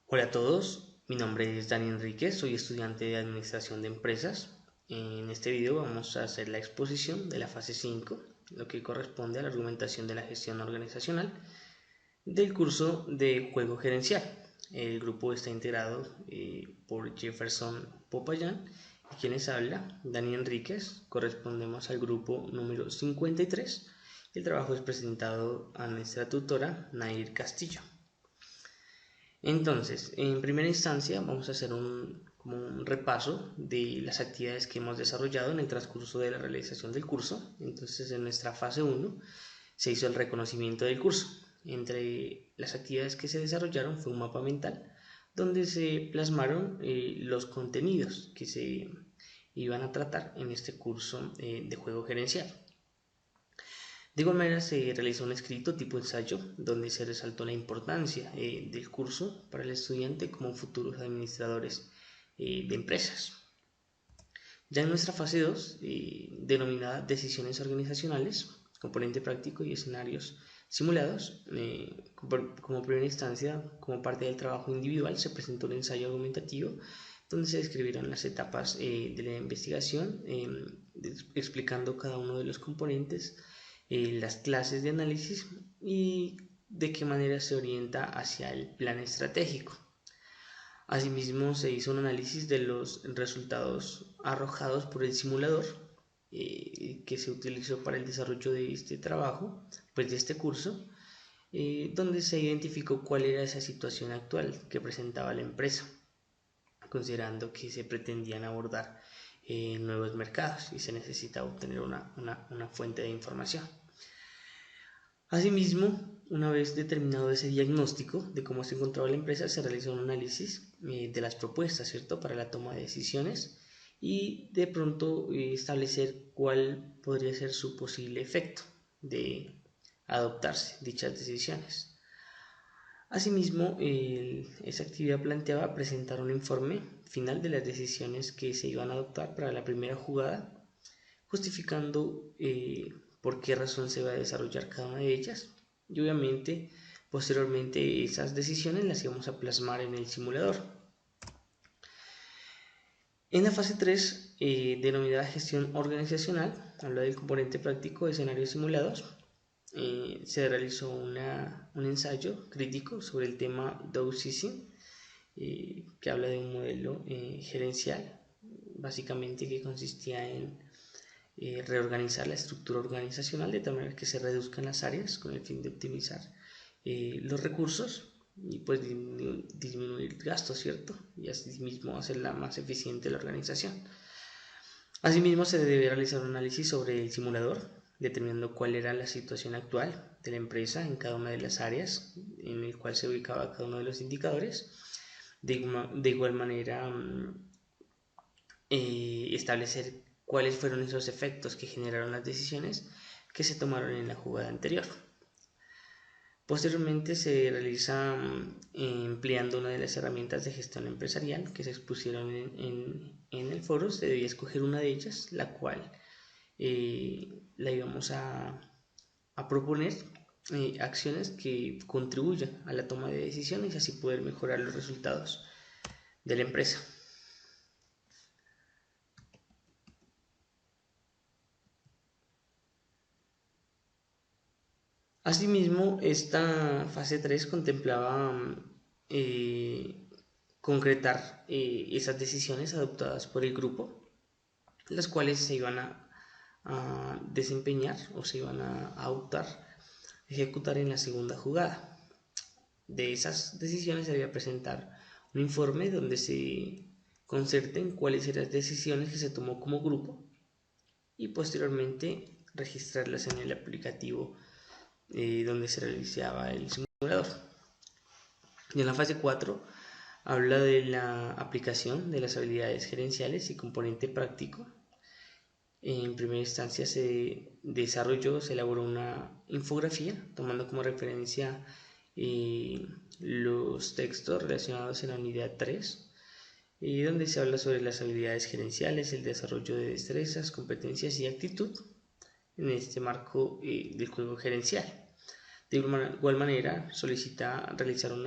Hola a todos, mi nombre es Dani Enríquez, soy estudiante de Administración de Empresas. En este video vamos a hacer la exposición de la fase 5, lo que corresponde a la argumentación de la gestión organizacional del curso de juego gerencial. El grupo está integrado por Jefferson Popayán y quien les habla, Dani Enríquez. Correspondemos al grupo número 53. El trabajo es presentado a nuestra tutora, Nair Castillo. Entonces, en primera instancia vamos a hacer un repaso de las actividades que hemos desarrollado en el transcurso de la realización del curso. Entonces, en nuestra fase 1 se hizo el reconocimiento del curso. Entre las actividades que se desarrollaron fue un mapa mental donde se plasmaron los contenidos que se iban a tratar en este curso de juego gerencial. De igual manera se realizó un escrito tipo ensayo donde se resaltó la importancia del curso para el estudiante como futuros administradores de empresas. Ya en nuestra fase 2, denominada decisiones organizacionales, componente práctico y escenarios simulados, como primera instancia, como parte del trabajo individual, se presentó un ensayo argumentativo donde se describieron las etapas de la investigación, explicando cada uno de los componentes, las clases de análisis y de qué manera se orienta hacia el plan estratégico. Asimismo, se hizo un análisis de los resultados arrojados por el simulador que se utilizó para el desarrollo de este trabajo, pues de este curso, donde se identificó cuál era esa situación actual que presentaba la empresa, considerando que se pretendían abordar nuevos mercados y se necesita obtener una fuente de información. Asimismo, una vez determinado ese diagnóstico de cómo se encontraba la empresa, se realizó un análisis de las propuestas, ¿cierto?, para la toma de decisiones y de pronto establecer cuál podría ser su posible efecto de adoptarse dichas decisiones. Asimismo, esa actividad planteaba presentar un informe final de las decisiones que se iban a adoptar para la primera jugada, justificando por qué razón se va a desarrollar cada una de ellas, y obviamente posteriormente esas decisiones las íbamos a plasmar en el simulador. En la fase 3, denominada gestión organizacional, habla del componente práctico de escenarios simulados. Se realizó un ensayo crítico sobre el tema dowsizing, que habla de un modelo gerencial, básicamente que consistía en reorganizar la estructura organizacional de tal manera que se reduzcan las áreas con el fin de optimizar los recursos y pues disminuir gastos, ¿cierto? Y así mismo hacerla más eficiente la organización. Asimismo, se debe realizar un análisis sobre el simulador, determinando cuál era la situación actual de la empresa en cada una de las áreas en el cual se ubicaba cada uno de los indicadores. De igual manera, establecer cuáles fueron esos efectos que generaron las decisiones que se tomaron en la jugada anterior. Posteriormente se realiza empleando una de las herramientas de gestión empresarial que se expusieron en el foro. Se debía escoger una de ellas, la cual la íbamos a proponer acciones que contribuyan a la toma de decisiones y así poder mejorar los resultados de la empresa. Asimismo, esta fase 3 contemplaba concretar esas decisiones adoptadas por el grupo, las cuales se iban a desempeñar o se iban a ejecutar en la segunda jugada. De esas decisiones se debía presentar un informe donde se concerten cuáles eran las decisiones que se tomó como grupo y posteriormente registrarlas en el aplicativo donde se realizaba el simulador. Y en la fase 4 habla de la aplicación de las habilidades gerenciales y componente práctico. En primera instancia se elaboró una infografía tomando como referencia los textos relacionados en la unidad 3, donde se habla sobre las habilidades gerenciales, el desarrollo de destrezas, competencias y actitud en este marco del juego gerencial. De igual manera, solicita realizar un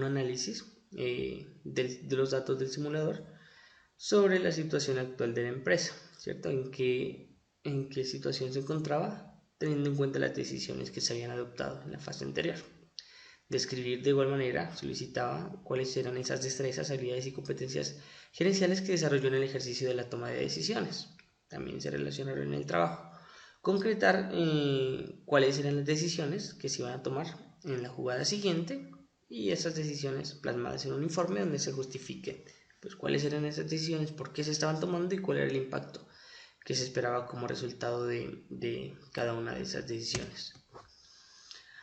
análisis de los datos del simulador sobre la situación actual de la empresa, ¿cierto? En qué situación se encontraba, teniendo en cuenta las decisiones que se habían adoptado en la fase anterior. Describir de igual manera solicitaba cuáles eran esas destrezas, habilidades y competencias gerenciales que desarrolló en el ejercicio de la toma de decisiones. También se relacionaron en el trabajo. Concretar cuáles eran las decisiones que se iban a tomar en la jugada siguiente y esas decisiones plasmadas en un informe donde se justifique pues, cuáles eran esas decisiones, por qué se estaban tomando y cuál era el impacto que se esperaba como resultado de cada una de esas decisiones.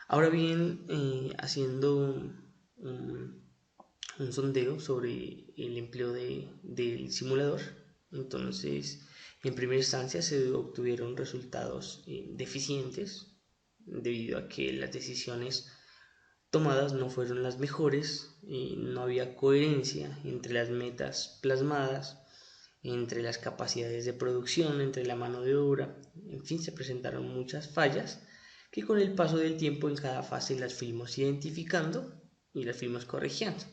Ahora bien, haciendo un sondeo sobre el empleo del simulador, entonces en primera instancia se obtuvieron resultados deficientes debido a que las decisiones tomadas no fueron las mejores, no había coherencia entre las metas plasmadas, entre las capacidades de producción, entre la mano de obra, en fin, se presentaron muchas fallas que con el paso del tiempo en cada fase las fuimos identificando y las fuimos corrigiendo.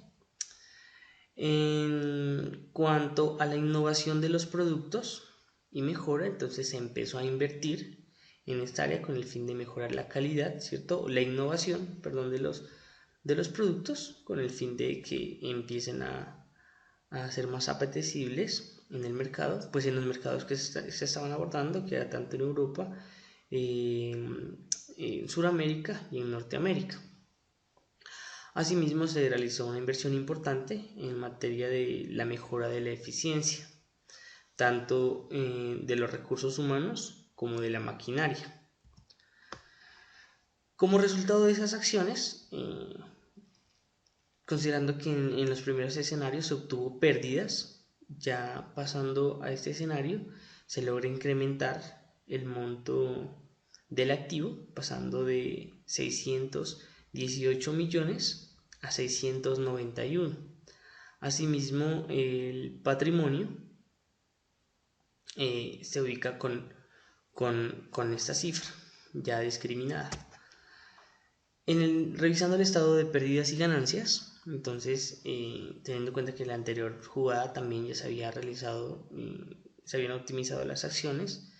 En cuanto a la innovación de los productos y mejora, entonces se empezó a invertir en esta área con el fin de mejorar la calidad, ¿cierto? La innovación, perdón, de los productos con el fin de que empiecen a ser más apetecibles en el mercado, pues en los mercados que se estaban abordando, que era tanto en Europa, en Sudamérica y en Norteamérica. Asimismo, se realizó una inversión importante en materia de la mejora de la eficiencia, tanto de los recursos humanos como de la maquinaria. Como resultado de esas acciones, considerando que en los primeros escenarios se obtuvo pérdidas, ya pasando a este escenario se logra incrementar el monto del activo, pasando de 618 millones a 691. Asimismo, el patrimonio se ubica con esta cifra ya discriminada. Revisando el estado de pérdidas y ganancias, entonces teniendo en cuenta que en la anterior jugada también ya se había realizado, se habían optimizado las acciones,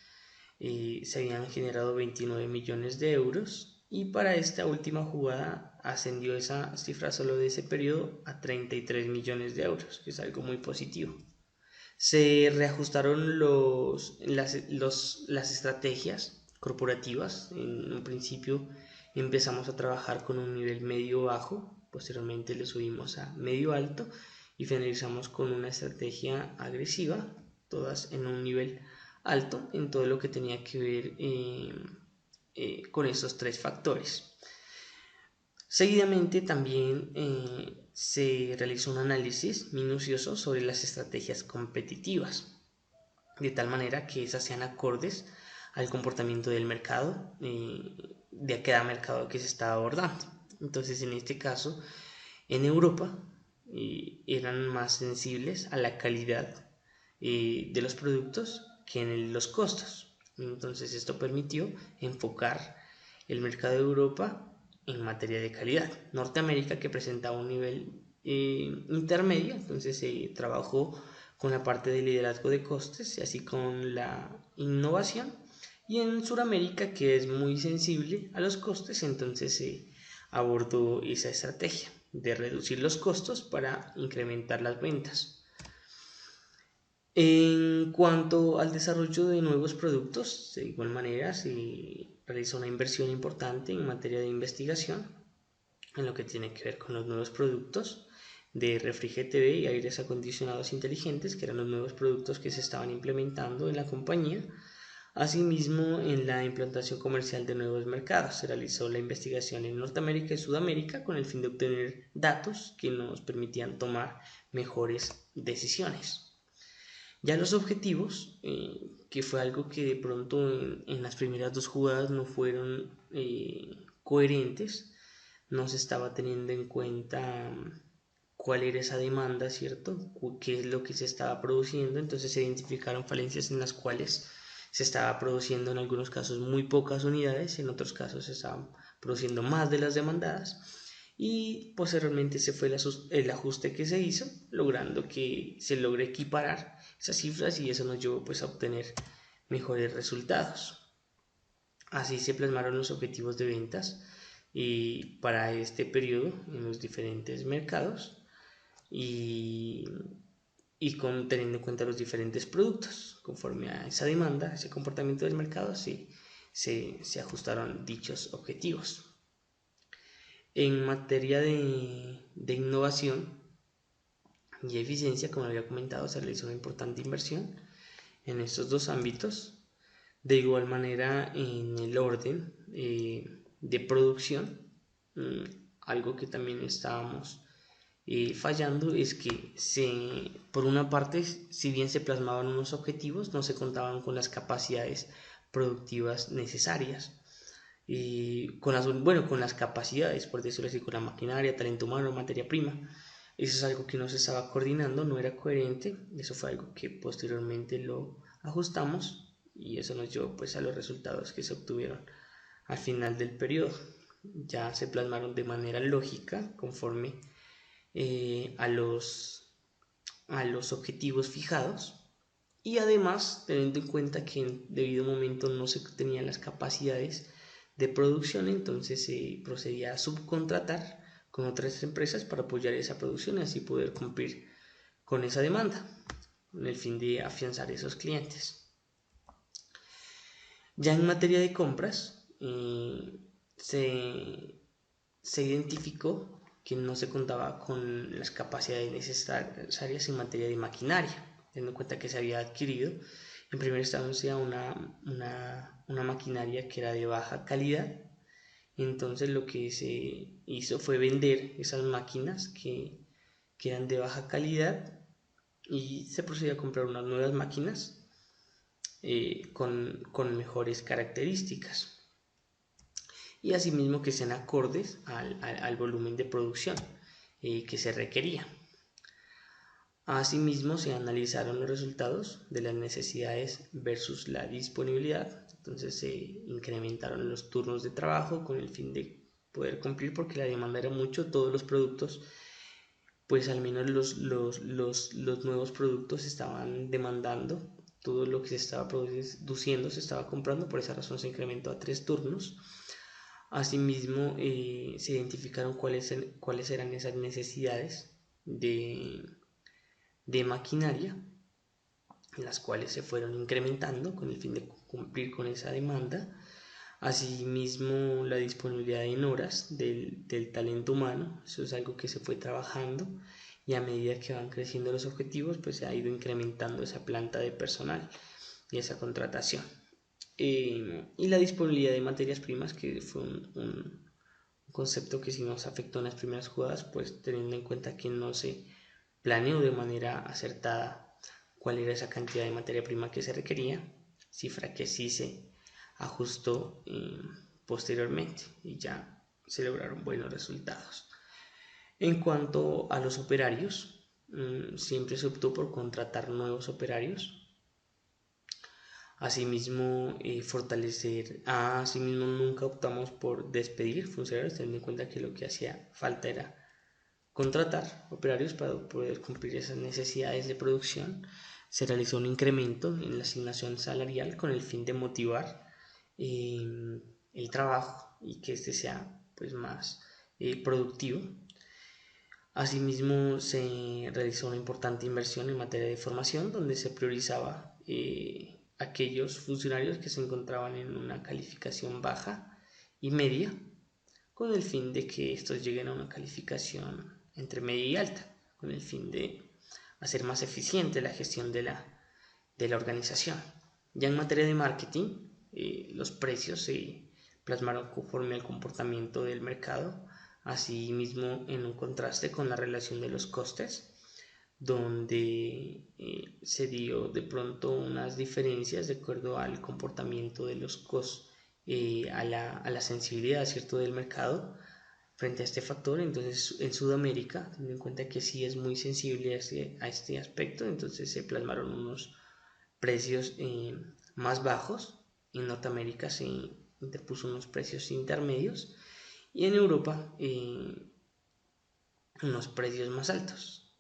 se habían generado 29 millones de euros y para esta última jugada ascendió esa cifra solo de ese periodo a 33 millones de euros, que es algo muy positivo. Se reajustaron las estrategias corporativas. En un principio empezamos a trabajar con un nivel medio bajo, posteriormente le subimos a medio alto y finalizamos con una estrategia agresiva, todas en un nivel alto en todo lo que tenía que ver con esos tres factores. Seguidamente también se realizó un análisis minucioso sobre las estrategias competitivas, de tal manera que esas sean acordes al comportamiento del mercado, de cada mercado que se está abordando. Entonces, en este caso, en Europa eran más sensibles a la calidad de los productos que en los costos. Entonces, esto permitió enfocar el mercado de Europa en materia de calidad. Norteamérica, que presentaba un nivel intermedio, entonces se trabajó con la parte de liderazgo de costes y así con la innovación. Y en Sudamérica, que es muy sensible a los costes, entonces se abordó esa estrategia de reducir los costos para incrementar las ventas. En cuanto al desarrollo de nuevos productos, de igual manera se realizó una inversión importante en materia de investigación en lo que tiene que ver con los nuevos productos de Refrigetv y aires acondicionados inteligentes, que eran los nuevos productos que se estaban implementando en la compañía. Asimismo, en la implantación comercial de nuevos mercados se realizó la investigación en Norteamérica y Sudamérica con el fin de obtener datos que nos permitían tomar mejores decisiones. Ya los objetivos, que fue algo que de pronto en las primeras dos jugadas no fueron coherentes, no se estaba teniendo en cuenta cuál era esa demanda, ¿cierto? ¿Qué es lo que se estaba produciendo? Entonces se identificaron falencias en las cuales se estaba produciendo en algunos casos muy pocas unidades, en otros casos se estaban produciendo más de las demandadas y posteriormente ese fue el ajuste que se hizo, logrando que se logre equiparar esas cifras y eso nos llevó pues a obtener mejores resultados. Así se plasmaron los objetivos de ventas y para este periodo en los diferentes mercados y, teniendo en cuenta los diferentes productos. Conforme a esa demanda, ese comportamiento del mercado, sí, se ajustaron dichos objetivos. En materia de innovación y eficiencia, como había comentado, se realizó una importante inversión en estos dos ámbitos. De igual manera, en el orden de producción, algo que también estábamos fallando es que por una parte, si bien se plasmaban unos objetivos, no se contaban con las capacidades productivas necesarias. Con las capacidades, por decirlo así, con la maquinaria, talento humano, materia prima. Eso es algo que no se estaba coordinando, no era coherente. Eso fue algo que posteriormente lo ajustamos y eso nos llevó pues a los resultados que se obtuvieron al final del periodo. Ya se plasmaron de manera lógica conforme a los objetivos fijados y además teniendo en cuenta que en debido momento no se tenían las capacidades de producción, entonces se procedía a subcontratar con otras empresas para apoyar esa producción y así poder cumplir con esa demanda, con el fin de afianzar esos clientes. Ya en materia de compras, se identificó que no se contaba con las capacidades necesarias en materia de maquinaria, teniendo en cuenta que se había adquirido en primera instancia una maquinaria que era de baja calidad. Entonces lo que se hizo fue vender esas máquinas que eran de baja calidad y se procedió a comprar unas nuevas máquinas con mejores características y asimismo que sean acordes al volumen de producción que se requería. Asimismo se analizaron los resultados de las necesidades versus la disponibilidad, entonces se incrementaron los turnos de trabajo con el fin de poder cumplir porque la demanda era mucho, todos los productos, pues al menos los nuevos productos estaban demandando, todo lo que se estaba produciendo se estaba comprando, por esa razón se incrementó a 3 turnos. Asimismo se identificaron cuáles eran esas necesidades de maquinaria, las cuales se fueron incrementando con el fin de cumplir con esa demanda. Asimismo, la disponibilidad en horas del talento humano, eso es algo que se fue trabajando y a medida que van creciendo los objetivos, pues se ha ido incrementando esa planta de personal y esa contratación. Y la disponibilidad de materias primas, que fue un concepto que sí nos afectó en las primeras jugadas, pues teniendo en cuenta que no se planeó de manera acertada cuál era esa cantidad de materia prima que se requería, cifra que sí se ajustó posteriormente y ya se lograron buenos resultados. En cuanto a los operarios, siempre se optó por contratar nuevos operarios. Asimismo, asimismo nunca optamos por despedir funcionarios, teniendo en cuenta que lo que hacía falta era contratar operarios para poder cumplir esas necesidades de producción. Se realizó un incremento en la asignación salarial con el fin de motivar el trabajo y que este sea pues más productivo. Asimismo se realizó una importante inversión en materia de formación donde se priorizaba aquellos funcionarios que se encontraban en una calificación baja y media con el fin de que estos lleguen a una calificación entre media y alta, con el fin de hacer más eficiente la gestión de la organización. Ya en materia de marketing, los precios se plasmaron conforme al comportamiento del mercado, asimismo en un contraste con la relación de los costes, donde se dio de pronto unas diferencias de acuerdo al comportamiento de los costos, a la sensibilidad, ¿cierto?, del mercado frente a este factor. Entonces en Sudamérica, teniendo en cuenta que sí es muy sensible a este aspecto, entonces se plasmaron unos precios más bajos. En Norteamérica se interpuso unos precios intermedios y en Europa unos precios más altos.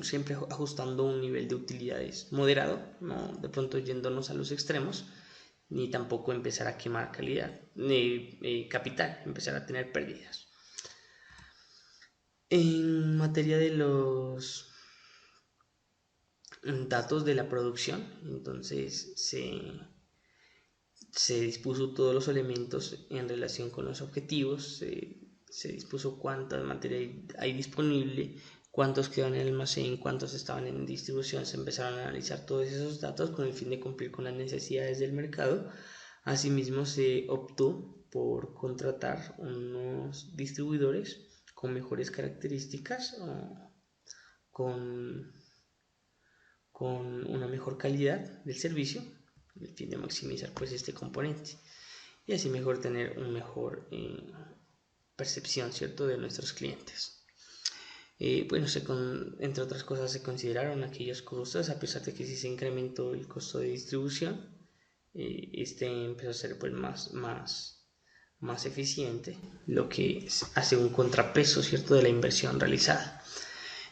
Siempre ajustando un nivel de utilidades moderado, no de pronto yéndonos a los extremos, ni tampoco empezar a quemar calidad, ni capital, empezar a tener pérdidas. En materia de los datos de la producción, entonces se dispuso todos los elementos en relación con los objetivos, se dispuso cuánta materia hay disponible, cuántos quedan en el almacén, cuántos estaban en distribución. Se empezaron a analizar todos esos datos con el fin de cumplir con las necesidades del mercado. Asimismo, se optó por contratar unos distribuidores con mejores características, con una mejor calidad del servicio, con el fin de maximizar pues este componente y así mejor tener una mejor percepción, ¿cierto?, de nuestros clientes. Bueno, entre otras cosas se consideraron aquellos costos, a pesar de que sí se incrementó el costo de distribución, este empezó a ser pues más eficiente, lo que hace un contrapeso, ¿cierto?, de la inversión realizada.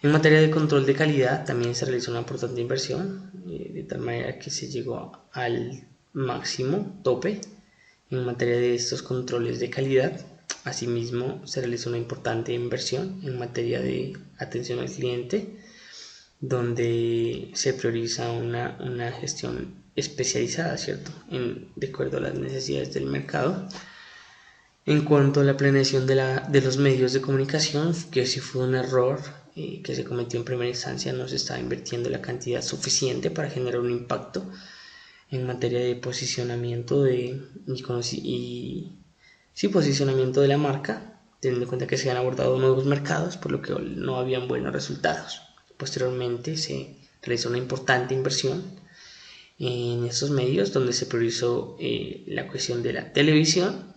En materia de control de calidad también se realizó una importante inversión, de tal manera que se llegó al máximo tope en materia de estos controles de calidad. Asimismo, se realizó una importante inversión en materia de atención al cliente, donde se prioriza una gestión especializada, ¿cierto?, de acuerdo a las necesidades del mercado. En cuanto a la planeación de los medios de comunicación, que sí fue un error que se cometió en primera instancia, no se estaba invirtiendo la cantidad suficiente para generar un impacto en materia de posicionamiento posicionamiento de la marca, teniendo en cuenta que se han abordado nuevos mercados, por lo que no habían buenos resultados. Posteriormente se realizó una importante inversión en estos medios, donde se priorizó la cuestión de la televisión.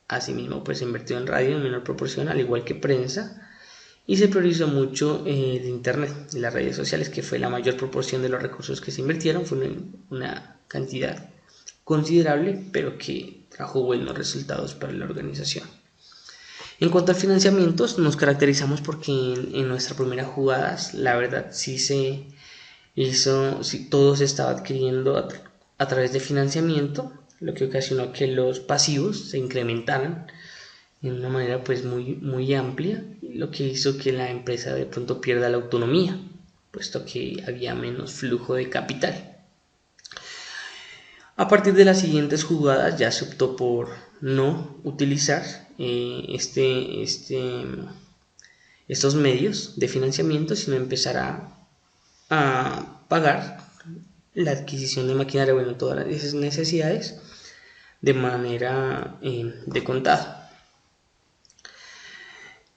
Asimismo, pues se invirtió en radio en menor proporción, al igual que prensa, y se priorizó mucho el internet y las redes sociales, que fue la mayor proporción de los recursos que se invirtieron. Fue una cantidad considerable, pero que trajo buenos resultados para la organización. En cuanto al financiamiento, nos caracterizamos porque en nuestra primera jugada, la verdad, sí se hizo, sí, todo se estaba adquiriendo a través de financiamiento, lo que ocasionó que los pasivos se incrementaran de una manera pues muy amplia, lo que hizo que la empresa de pronto pierda la autonomía, puesto que había menos flujo de capital. A partir de las siguientes jugadas ya se optó por no utilizar estos medios de financiamiento, sino empezar a pagar la adquisición de maquinaria, bueno, todas esas necesidades de manera de contado.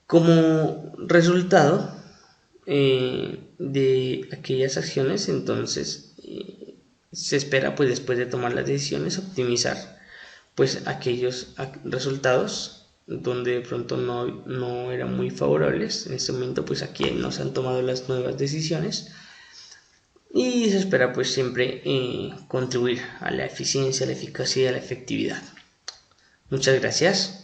Como resultado de aquellas acciones, entonces se espera, pues después de tomar las decisiones, optimizar pues aquellos resultados donde de pronto no eran muy favorables. En este momento pues aquí no se han tomado las nuevas decisiones y se espera pues siempre contribuir a la eficiencia, la eficacia y a la efectividad. Muchas gracias.